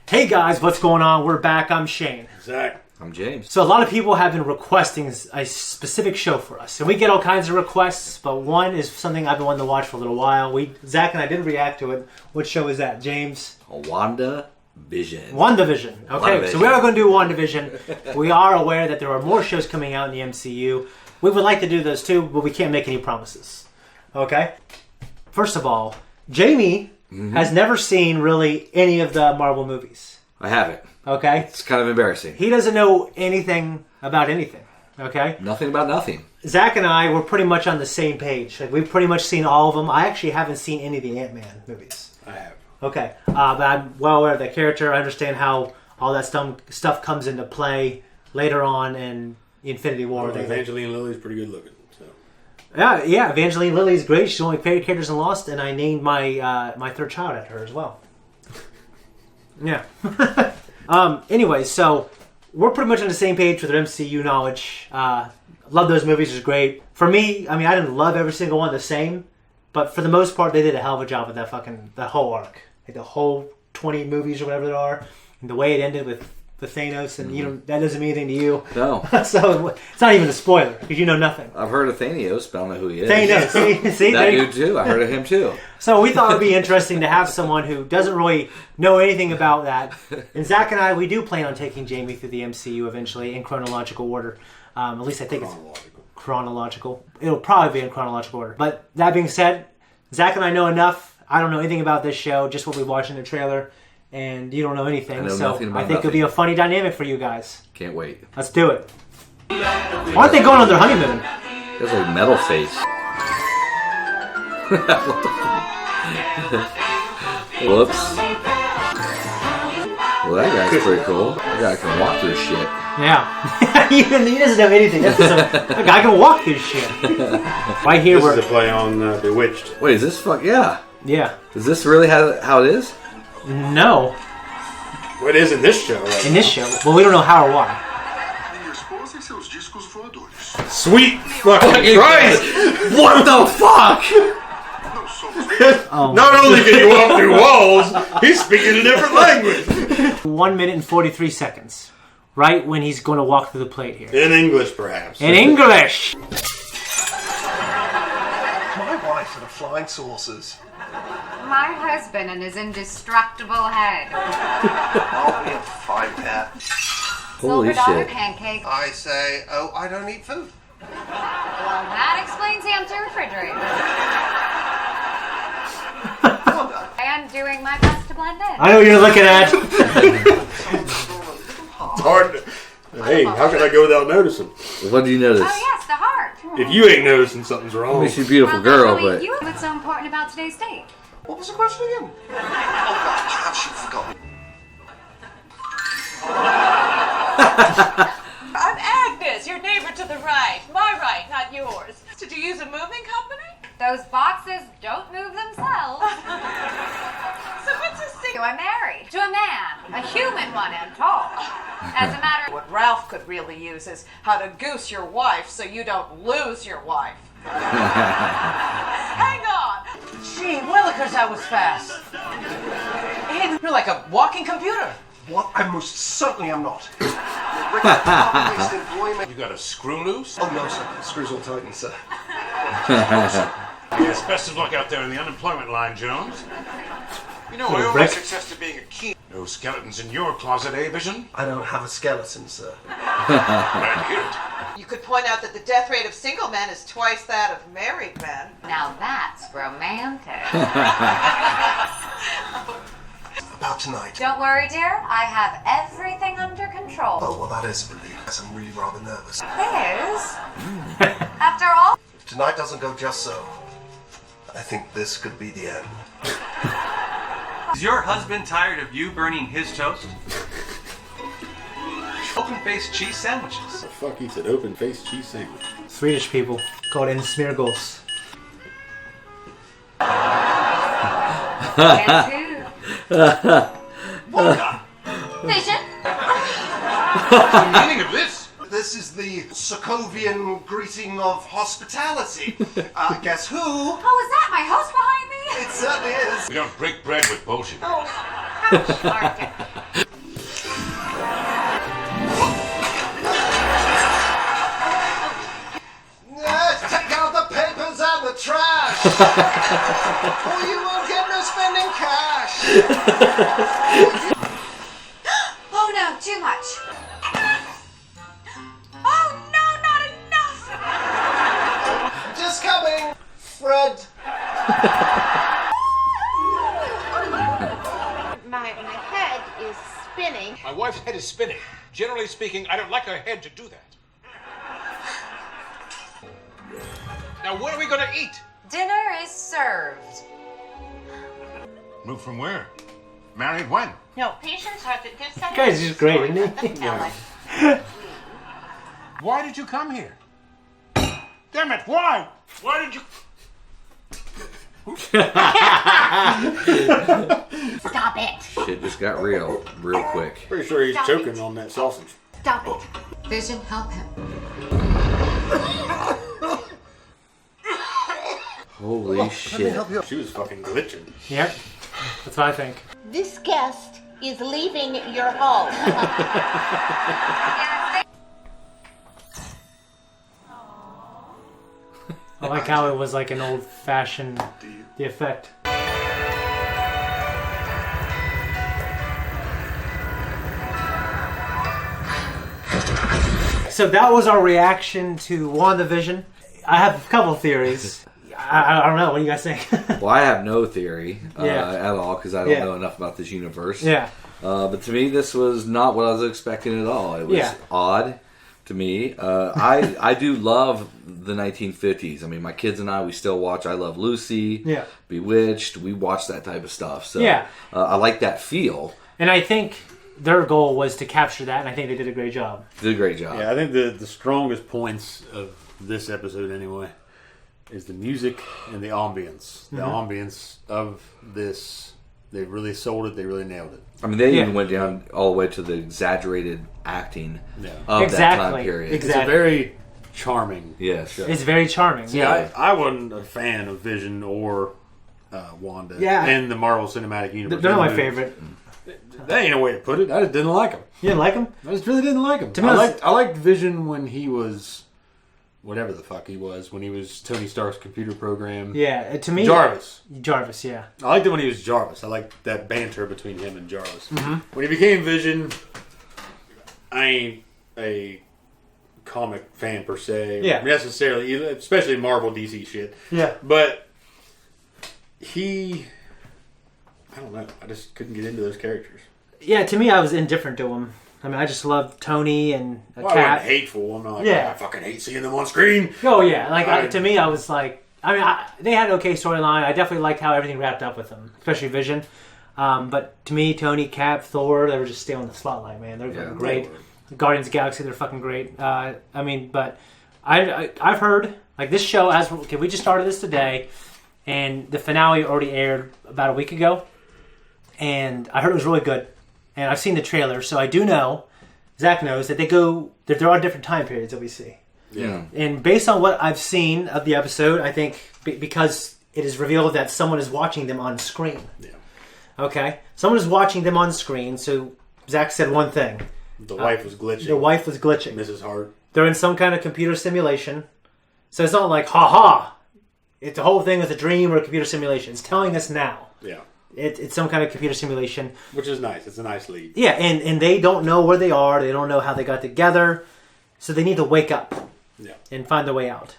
Hey guys, what's going on? We're back. I'm Shane. Zakk. I'm James. So a lot of people have been requesting a specific show for us. And we get all kinds of requests, but one is something I've been wanting to watch for a little while. Zakk and I didn't react to it. What show is that, James? WandaVision. WandaVision. Okay, so we are going to do WandaVision. We are aware that there are more shows coming out in the MCU. We would like to do those too, but we can't make any promises. Okay? First of all, Jamie has never seen really any of the Marvel movies. I haven't. Okay? It's kind of embarrassing. He doesn't know anything about anything. Okay? Nothing about nothing. Zakk and I were pretty much on the same page. Like, we've pretty much seen all of them. I actually haven't seen any of the Ant-Man movies. I have. Okay. But I'm well aware of that character. I understand how all that stuff comes into play later on in Infinity War. Well, Evangeline Lilly's pretty good looking. So. Yeah. Evangeline Lilly's great. She's one of my favorite characters in Lost, and I named my third child after her as well. Yeah. Anyway, so we're pretty much on the same page with our MCU knowledge. Love those movies. It's great. For me, I mean, I didn't love every single one the same, but for the most part, they did a hell of a job with that whole arc. Like the whole 20 movies or whatever there are, and the way it ended with Thanos, and that doesn't mean anything to you. No. So it's not even a spoiler, because you know nothing. I've heard of Thanos, but I don't know who he is. Thanos. See? That dude too. I heard of him too. So we thought it would be interesting to have someone who doesn't really know anything about that. And Zakk and I, we do plan on taking Jamie through the MCU eventually in chronological order. At least I think it's chronological. It'll probably be in chronological order. But that being said, Zakk and I know enough. I don't know anything about this show, just what we watched in the trailer. And you don't know anything. I think it'll be a funny dynamic for you guys. Can't wait. Let's do it. Why aren't they going on their honeymoon? There's like metal face. Whoops. Well, that guy's pretty cool. That guy can walk through shit. Yeah. he doesn't know anything. A guy can walk through shit. Right here, this is a play on Bewitched. Wait, is this Yeah. Is this really how it is? No. What is in this show? In this show? Well, we don't know how or why. Sweet fucking Christ! What the fuck? Not only can you walk through walls, he's speaking a different language. 1 minute and 43 seconds. Right when he's going to walk through the plate here. In English, perhaps. In English! My wife and the flying saucers. My husband and his indestructible head. I'll be a fine pet. Holy Silver dollar shit. pancake. I say, oh, I don't eat food. Well, that explains the empty refrigerator. And doing my best to blend in. I know what you're looking at. It's hard to... Hey, how can I go without noticing? What do you notice? Oh yes, the heart. If you ain't noticing, something's I wrong. mean, she's a beautiful girl, but... You what's so important about today's date? What was the question again? Oh, God, have she forgotten? I'm Agnes, your neighbor to the right. My right, not yours. Did you use a moving company? Those boxes don't move themselves. So what's a secret? I'm married to a man, a human one and tall. As a matter of What Ralph could really use is how to goose your wife so you don't lose your wife. Hang on. Gee willikers, that was fast. Hey, you're like a walking computer. What? I most certainly am not. You got a screw loose? Oh, no, sir. Screws all tighten, sir. Yes, best of luck out there in the unemployment line, Jones. You know, I owe my success to being a king. No skeletons in your closet, eh, Vision? I don't have a skeleton, sir. Glad to hear it. You could point out that the death rate of single men is twice that of married men. now that's romantic. About tonight. Don't worry, dear. I have everything under control. Oh, well, that is a relief, because I'm really rather nervous. Liz, after all, If tonight doesn't go just so, I think this could be the end. Is your husband tired of you burning his toast? Open-faced cheese sandwiches. The fuck, he said open-faced cheese sandwich. Swedish people call it Smeargås. guess who? Vision? The meaning of this? This is the Sokovian greeting of hospitality. Guess who? Oh, is that my host behind me? It certainly is. We don't break bread with bullshit. Oh, how sharp. Or you won't get no spending cash. Oh no, too much. Oh no, not enough. Just coming, Fred. My head is spinning. My wife's head is spinning. Generally speaking, I don't like her head to do that. Now, what are we going to eat? Dinner is served. Moved from where? Married when? No, patients are the good side. Guy's just great, isn't he? Why did you come here? Damn it, why? Why did you... Stop it. Shit just got real quick. Pretty sure he's choking on that sausage. Stop it. Vision, help him. Holy shit. She was fucking glitching. Yep. That's what I think. This guest is leaving your home. I like how it was like an old-fashioned the effect. So that was our reaction to WandaVision. I have a couple of theories. I don't know. What do you guys think? Well, I have no theory Yeah. at all because I don't know enough about this universe. Yeah. But to me, this was not what I was expecting at all. It was odd to me. I do love the 1950s. I mean, my kids and I, we still watch I Love Lucy, Bewitched. We watch that type of stuff. So I like that feel. And I think their goal was to capture that, and I think they did a great job. Did a great job. Yeah, I think the strongest points of this episode, anyway, is the music and the ambience. The ambience of this, they really sold it. They really nailed it. I mean, they even went down all the way to the exaggerated acting of that time period. Exactly. It's a very charming show. It's very charming. Yeah, I wasn't a fan of Vision or Wanda in the Marvel Cinematic Universe. They're not my favorite. That ain't a way to put it. I just didn't like him. You didn't like him? I just really didn't like him. To me, I liked Vision when he was whatever the fuck he was, when he was Tony Stark's computer program. Yeah, to me... Jarvis, yeah. I liked it when he was Jarvis. I liked that banter between him and Jarvis. When he became Vision, I ain't a comic fan per se. Necessarily, especially Marvel DC shit. Yeah. But I don't know. I just couldn't get into those characters. Yeah, to me, I was indifferent to him. I mean, I just loved Tony and I Cat. wasn't hateful. I'm not like, I fucking hate seeing them on screen. Oh, yeah. To me, I was like... I mean, they had an okay storyline. I definitely liked how everything wrapped up with them, especially Vision. But to me, Tony, Cap, Thor, they were just stealing the spotlight, man. They're fucking great. Guardians of the Galaxy, they're fucking great. I mean, but I've heard, like, this show, we just started this today, and the finale already aired about a week ago, and I heard it was really good. And I've seen the trailer, so I do know, Zakk knows, that there are different time periods that we see. Yeah. And based on what I've seen of the episode, I think because it is revealed that someone is watching them on screen. Yeah. Okay? Someone is watching them on screen, so Zakk said one thing. The wife was glitching. The wife was glitching. Mrs. Hart. They're in some kind of computer simulation. So it's not like, ha-ha! The whole thing is a dream or a computer simulation. It's telling us now. Yeah. It's some kind of computer simulation. Which is nice. It's a nice lead. Yeah, and they don't know where they are. They don't know how they got together. So they need to wake up and find their way out.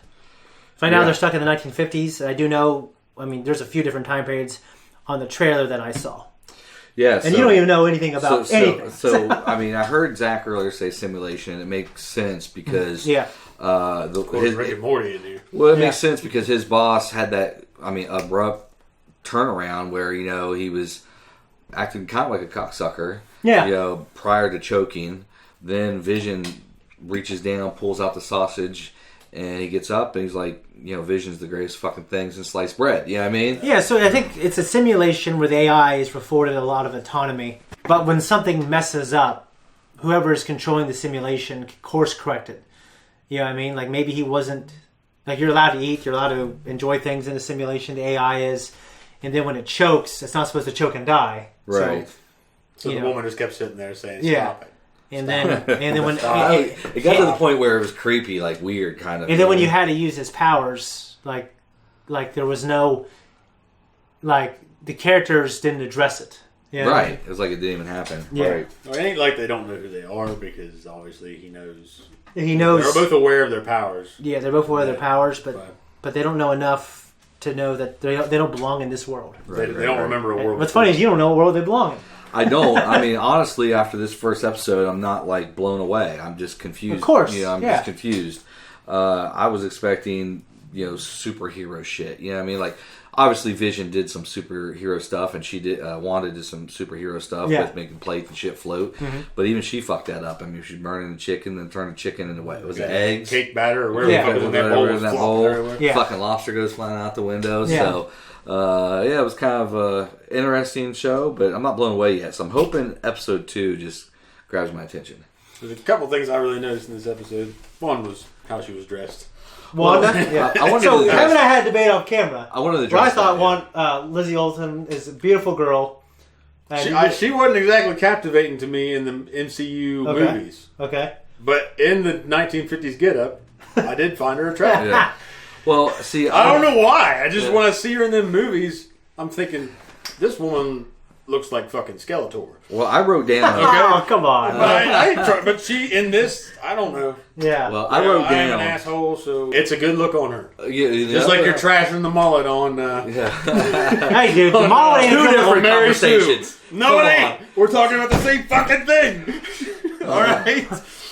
So now they're stuck in the 1950s. I do know, I mean, there's a few different time periods on the trailer that I saw. Yeah, and you don't even know anything about anything. So, I mean, I heard Zakk earlier say simulation. It makes sense because... Rick and Morty in here. Well, it makes sense because his boss had that, abrupt turnaround where, he was acting kind of like a cocksucker. Yeah. Prior to choking. Then Vision reaches down, pulls out the sausage, and he gets up and he's like, Vision's the greatest fucking thing since sliced bread. You know what I mean? Yeah, so I think it's a simulation where the AI is afforded a lot of autonomy. But when something messes up, whoever is controlling the simulation can course correct it. You know what I mean? Like maybe he wasn't... Like you're allowed to eat, you're allowed to enjoy things in the simulation, the AI is. And then when it chokes, it's not supposed to choke and die. Right. So the woman just kept sitting there saying, stop it. And then when... it got to the point where it was creepy, like weird kind of... And then when you had to use his powers, like like there was no, like the characters didn't address it. You know? Right. It was like it didn't even happen. Yeah. Right. Well, it ain't like they don't know who they are because obviously he knows. He knows. They're both aware of their powers. Yeah, they're both aware of their powers, but they don't know enough to know that they don't belong in this world. Right, they don't remember a world. What's funny is you don't know what world they belong in. I don't. I mean, honestly, after this first episode, I'm not like blown away. I'm just confused. Of course, I'm just confused. I was expecting, superhero shit. You know what I mean? Like, obviously, Vision did some superhero stuff, and she did. Wanda did some superhero stuff with making plates and shit float. Mm-hmm. But even she fucked that up. I mean, she's burning the chicken and turning the chicken into what? Was it eggs? Cake batter or whatever in that bowl. Fucking lobster goes flying out the window. Yeah. So. It was kind of an interesting show, but I'm not blown away yet. So I'm hoping episode 2 just grabs my attention. There's a couple things I really noticed in this episode. One was how she was dressed. Wanda? So Kevin and I had a debate off camera. I wanted to dress. I thought Lizzie Olsen is a beautiful girl. She wasn't exactly captivating to me in the MCU movies. Okay. But in the 1950s getup, I did find her attractive. Yeah. Well, see, I don't know why. I just when I see her in them movies, I'm thinking this woman looks like fucking Skeletor. Well, I wrote down. Oh, come on! But she in this, I don't know. Yeah. Well, I wrote down. I'm an asshole, so it's a good look on her. Just like you're trashing the mullet on. Hey, dude, the mullet ain't two different conversations. No, it ain't. We're talking about the same fucking thing. All right.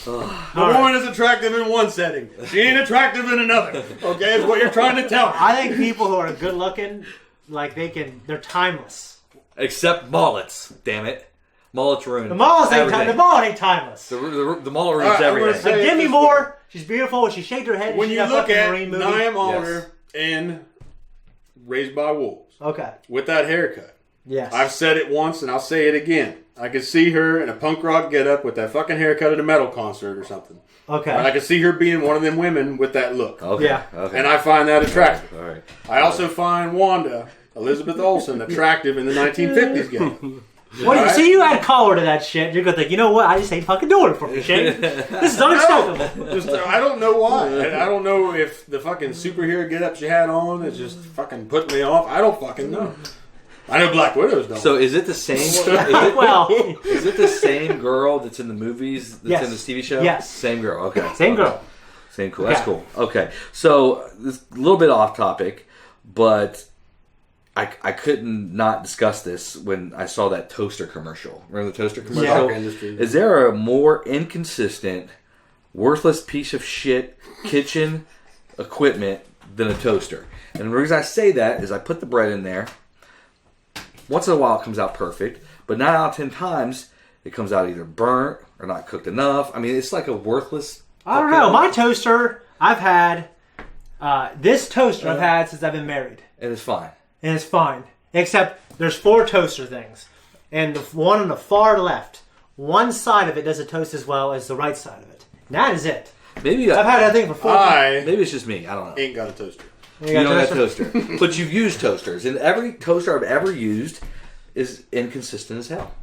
The woman is attractive in one setting. She ain't attractive in another. Okay, is what you're trying to tell me. I think people who are good looking, like they're timeless. Except mullets. Damn it, mullets ruin. The mullet ain't timeless. The mullet ruins everything. Like Demi Moore, she's beautiful. When she shaked her head, when you look at Niamh Alder in Raised by Wolves, with that haircut, I've said it once and I'll say it again. I could see her in a punk rock getup with that fucking haircut at a metal concert or something. Okay. I could see her being one of them women with that look. Okay. Yeah. Okay. And I find that attractive. All right. I also find Wanda, Elizabeth Olsen, attractive in the 1950s getup. Well, see, you add color to that shit. You're gonna think, you know what? I just ain't fucking doing it for me, Shane. This is unacceptable. I don't know why. I don't know if the fucking superhero getup she had on is just fucking putting me off. I don't fucking know. I know Black Widows don't. So is it the same? Is it the same girl that's in the movies that's in this TV show? Yes. Same girl. Okay. Same girl. Same cool. That's cool. Okay. So this a little bit off topic, but I couldn't not discuss this when I saw that toaster commercial. Remember the toaster commercial? Yeah. Is there a more inconsistent, worthless piece of shit kitchen equipment than a toaster? And the reason I say that is I put the bread in there. Once in a while it comes out perfect, but 9 out of 10 times it comes out either burnt or not cooked enough. I mean, it's like a worthless... I don't know. My toaster, I've had... this toaster I've had since I've been married. And it's fine. And it's fine. Except there's 4 toaster things. And the one on the far left, one side of it doesn't toast as well as the right side of it. And that is it. Maybe I've had that thing for 4 times. Maybe it's just me. I don't know. Ain't got a toaster. You don't have a toaster. But you've used toasters. And every toaster I've ever used is inconsistent as hell.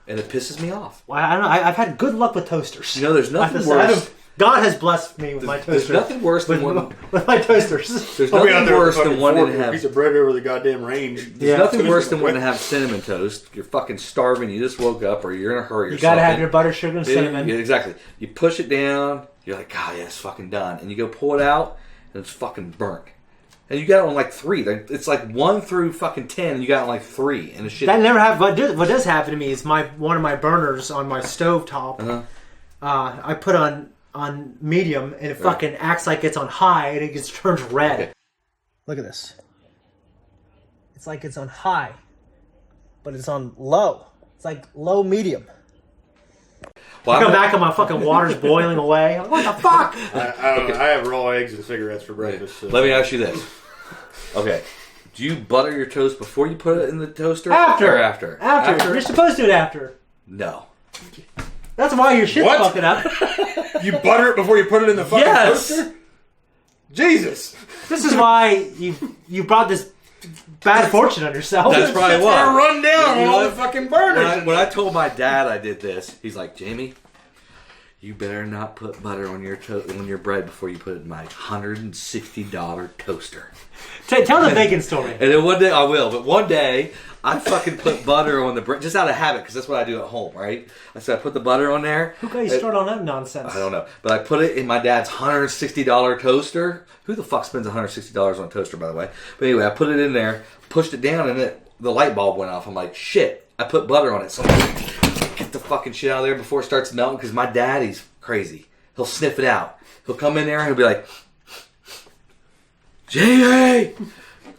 And it pisses me off. Well, I don't know. I've had good luck with toasters. There's nothing worse. God has blessed me with my toaster. There's nothing worse than with my toasters. There's nothing worse than one to have a piece of bread over the goddamn range. There's nothing worse than one to have cinnamon toast. You're fucking starving. You just woke up, or you're in a hurry. You gotta have your butter, sugar, and cinnamon. Yeah, exactly. You push it down. You're like, God, yeah, it's fucking done. And you go pull it out, and it's fucking burnt. And you got it on like 3. It's like 1 through fucking 10, and you got it on like 3. And the shit. That never happened. What does happen to me is one of my burners on my stovetop. I put on medium, and it fucking acts like it's on high, and it just turns red. Okay. Look at this. It's like it's on high, but it's on low. It's like low medium. Well, I come back and my fucking water's boiling away. I'm like, what the fuck? I don't know. I have raw eggs and cigarettes for breakfast. So. Let me ask you this. Okay. Do you butter your toast before you put it in the toaster? After. Or after? After. You're supposed to do it after. No. That's why your shit's fucking up. You butter it before you put it in the fucking toaster? Jesus. This is why you brought this bad fortune on yourself. That's probably why. It's run down on all the fucking burners. When I told my dad I did this, he's like, Jamie, you better not put butter on your bread before you put it in my $160 toaster. Tell the bacon story. And then one day, I will, but one day, I fucking put butter on the bread, just out of habit, because that's what I do at home, right? I said I put the butter on there. Who got you started on that nonsense? I don't know. But I put it in my dad's $160 toaster. Who the fuck spends $160 on a toaster, by the way? But anyway, I put it in there, pushed it down, and the light bulb went off. I'm like, shit, I put butter on it. So I'm like, get the fucking shit out of there before it starts melting, because my dad, he's crazy. He'll sniff it out. He'll come in there and he'll be like, Jamie,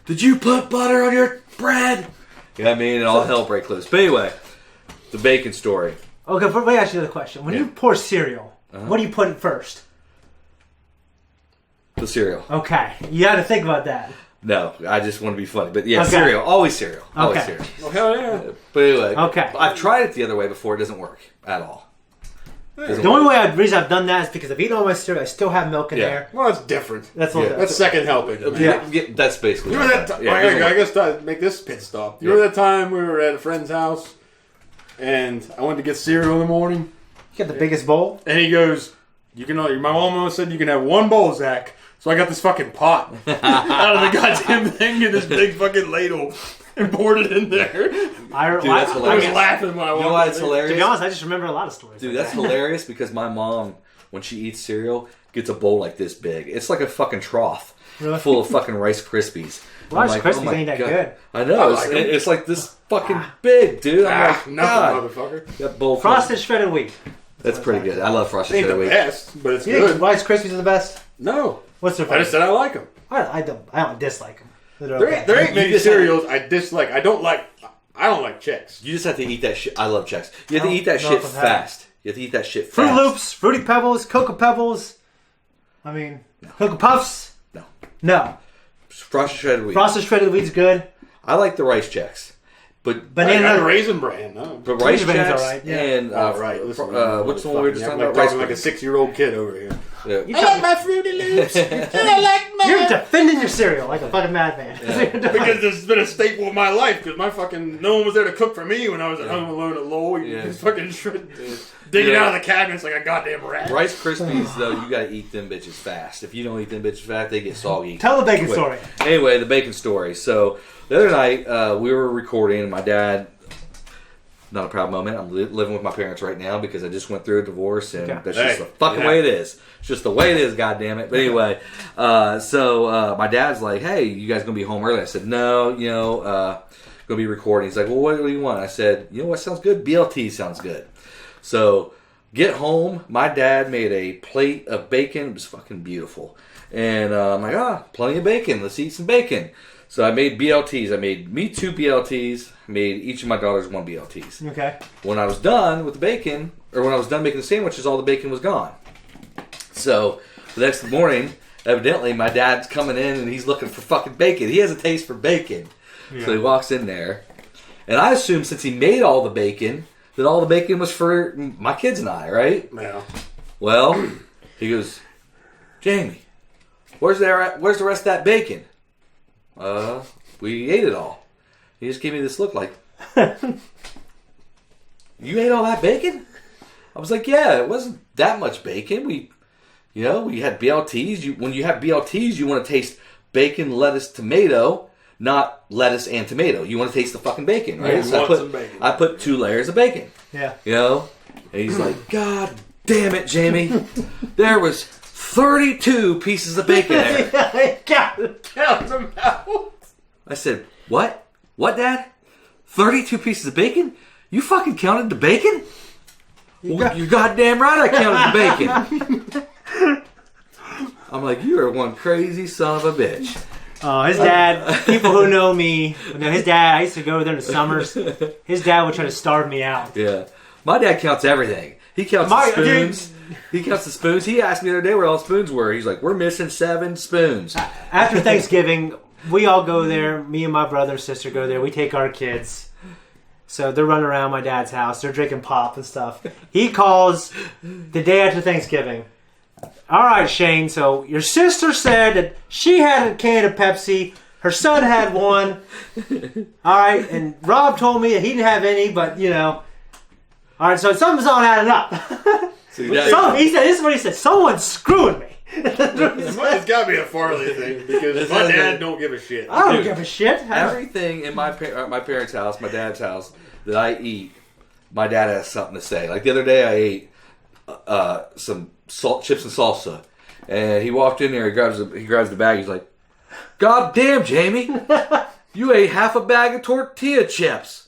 did you put butter on your bread? You know what I mean? And all hell break loose. But anyway, the bacon story. Okay, but let me ask you another question. When you pour cereal, what do you put in first? The cereal. Okay, you got to think about that. No, I just want to be funny. But yeah, cereal. Always cereal. Always cereal. Oh, hell yeah. But anyway, okay. I've tried it the other way before. It doesn't work at all. The only reason I've done that is because I've eaten all my cereal, I still have milk in there. Well, that's different. That's That's second helping. Yeah, that's basically. You remember that I guess to make this pit stop. You remember that time we were at a friend's house and I went to get cereal in the morning? You got the biggest bowl? And he goes, my mom almost said you can have one bowl, Zakk. So I got this fucking pot out of the goddamn thing and this big fucking ladle and poured it in there. Dude, that's hilarious. I was laughing when I walked. You know why it's hilarious? To be honest, I just remember a lot of stories. Dude, that's hilarious because my mom, when she eats cereal, gets a bowl like this big. It's like a fucking trough full of fucking Rice Krispies. Rice Krispies ain't that good. I know. It's like this fucking big, dude. I'm like, nothing, motherfucker. That bowl. Frosted shredded wheat. That's pretty good. I love frosted shredded wheat. Best, but it's You good. think Rice Krispies are the best? No. What's their I favorite? just said I like them. I don't dislike them. There ain't many cereals I dislike. I don't like Chex. You just have to eat that shit. I love Chex. You have to eat that shit fast. You have to eat that shit fast. Fruit Loops, Fruity Pebbles, Cocoa Pebbles. I mean, Cocoa Puffs. No. Frosted shredded wheat. Frosted shredded wheat's good. I like the Rice Chex. But banana Raisin Bran, no. But Rice Chex right, yeah. and right. what's the one we were just talking about? Rice like a 6-year-old kid over here. Yeah. I like my Fruity Loops. I like my. You're defending your cereal like a fucking madman. Yeah. Because it's been a staple of my life. Because my fucking no one was there to cook for me when I was at home alone at Lowell. You just fucking digging out of the cabinets like a goddamn rat. Rice Krispies though, you gotta eat them bitches fast. If you don't eat them bitches fast, they get soggy. Tell the bacon story. Anyway, the bacon story. So the other night we were recording, and my dad. Not a proud moment. I'm living with my parents right now because I just went through a divorce, and that's just the fucking way it is. It's just the way it is, goddammit. But anyway, so my dad's like, "Hey, you guys gonna be home early?" I said, "No, gonna be recording." He's like, "Well, what do you want?" I said, "You know what sounds good? BLT sounds good." So get home. My dad made a plate of bacon. It was fucking beautiful, and I'm like, plenty of bacon. Let's eat some bacon. So I made BLTs. I made me 2 BLTs. I made each of my daughters 1 BLTs. Okay. When I was done with the bacon, or when I was done making the sandwiches, all the bacon was gone. So the next morning, evidently, my dad's coming in and he's looking for fucking bacon. He has a taste for bacon. Yeah. So he walks in there. And I assume since he made all the bacon, that all the bacon was for my kids and I, right? Yeah. Well, he goes, Jamie, where's the rest of that bacon? We ate it all. He just gave me this look like, you ate all that bacon? I was like, yeah, it wasn't that much bacon. We had BLTs. When you have BLTs, you want to taste bacon, lettuce, tomato, not lettuce and tomato. You want to taste the fucking bacon, right? So I put 2 layers of bacon. Yeah. And he's like, God damn it, Jamie. There was 32 pieces of bacon there. Count them out. I said, what? What, Dad? 32 pieces of bacon? You fucking counted the bacon? You're goddamn right I counted the bacon. I'm like, you are one crazy son of a bitch. Oh, his dad, people who know me, his dad, I used to go over there in the summers. His dad would try to starve me out. Yeah. My dad counts everything. He counts the spoons. He counts the spoons. He asked me the other day where all the spoons were. He's like, we're missing 7 spoons. After Thanksgiving, we all go there. Me and my brother and sister go there. We take our kids. So they're running around my dad's house. They're drinking pop and stuff. He calls the day after Thanksgiving. All right, Shane, so your sister said that she had a can of Pepsi. Her son had one. All right, and Rob told me that he didn't have any, but, All right, so something's not adding up. See, he said, this is what he said. Someone's screwing me. It's got to be a Farley thing because my dad don't give a shit. I don't give a shit. Everything in my parents' house, my dad's house, that I eat, my dad has something to say. Like the other day, I ate some chips and salsa, and he walked in there. He grabs the bag. He's like, "God damn, Jamie, you ate half a bag of tortilla chips."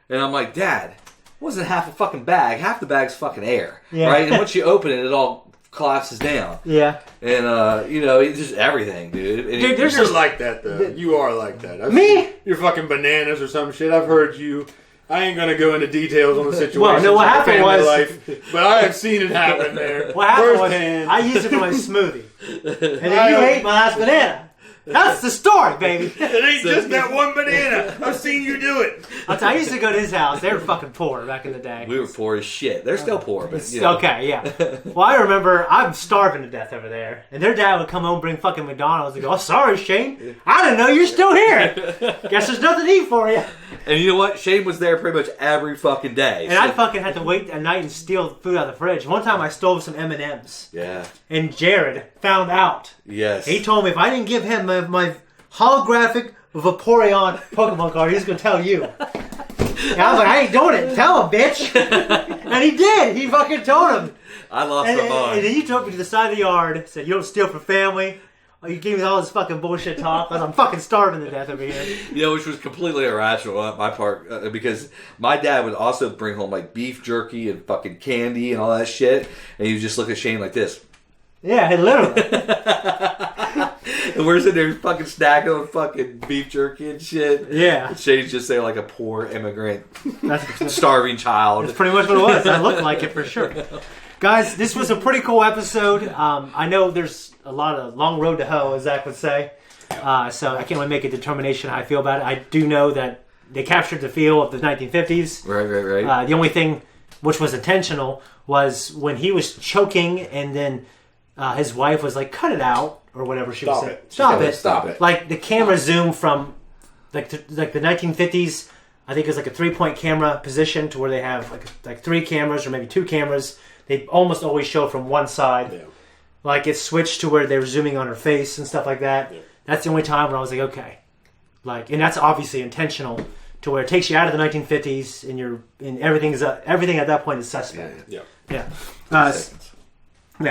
And I'm like, "Dad, it wasn't half a fucking bag. Half the bag's fucking air, right? And once you open it, it all collapses down." Yeah. And it's just everything, dude. And dude, you're like that though. You are like that. Me? You're fucking bananas or some shit. I've heard you. I ain't gonna go into details on the situation. Well, no, what happened was, but I have seen it happen there. What happened was, I used it for my smoothie, and then you ate my last banana. That's the story, baby. It ain't just that one banana. I've seen you do it. I used to go to his house. They were fucking poor back in the day. We were poor as shit. They're still poor, but okay, yeah. Well, I remember I'm starving to death over there, and their dad would come home and bring fucking McDonald's and go, "Oh, sorry, Shane. I didn't know you're still here. Guess there's nothing to eat for you." And you know what? Shane was there pretty much every fucking day. And I fucking had to wait at night and steal food out of the fridge. One time I stole some M&Ms. Yeah. And Jared found out. Yes. He told me if I didn't give him my holographic Vaporeon Pokemon card, he's going to tell you. And I was like, I ain't doing it. Tell him, bitch. And he did. He fucking told him. I lost my mind. And then you took me to the side of the yard, said, "You don't steal from family." You gave me all this fucking bullshit talk. I'm fucking starving to death over here. Which was completely irrational on my part because my dad would also bring home like beef jerky and fucking candy and all that shit, and he would just look at Shane like this. Yeah, literally. And we're sitting there fucking snacking on fucking beef jerky and shit. Yeah. And Shane's just saying like a poor immigrant, starving child. That's pretty much what it was. I looked like it for sure. Guys, this was a pretty cool episode. I know there's a lot of long road to hoe, as Zakk would say. So I can't really make a determination how I feel about it. I do know that they captured the feel of the 1950s. Right. The only thing which was intentional was when he was choking and then his wife was like, "Cut it out," or whatever she was saying. Stop it. Like the camera zoomed from like the 1950s. I think it was like a 3-point camera position to where they have like 3 cameras or maybe 2 cameras. They almost always show from one side. Yeah. Like it switched to where they were zooming on her face and stuff like that. Yeah. That's the only time when I was like, okay. And that's obviously intentional to where it takes you out of the 1950s and everything at that point is suspect. Yeah.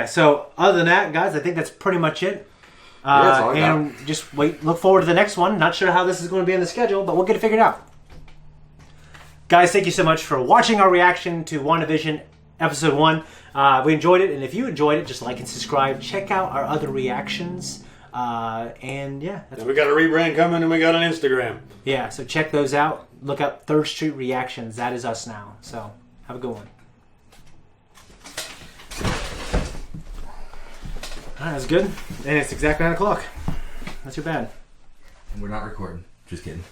So other than that, guys, I think that's pretty much it. And just look forward to the next one. Not sure how this is going to be on the schedule, but we'll get it figured out. Guys, thank you so much for watching our reaction to WandaVision Episode 1. We enjoyed it, and if you enjoyed it, just like and subscribe. Check out our other reactions. And we got a rebrand coming, and we got an Instagram. Yeah, so check those out. Look up 3rd Street Reactions. That is us now. So have a good one. Alright, that's good. And it's exactly 9 o'clock. Not too bad. And we're not recording. Just kidding.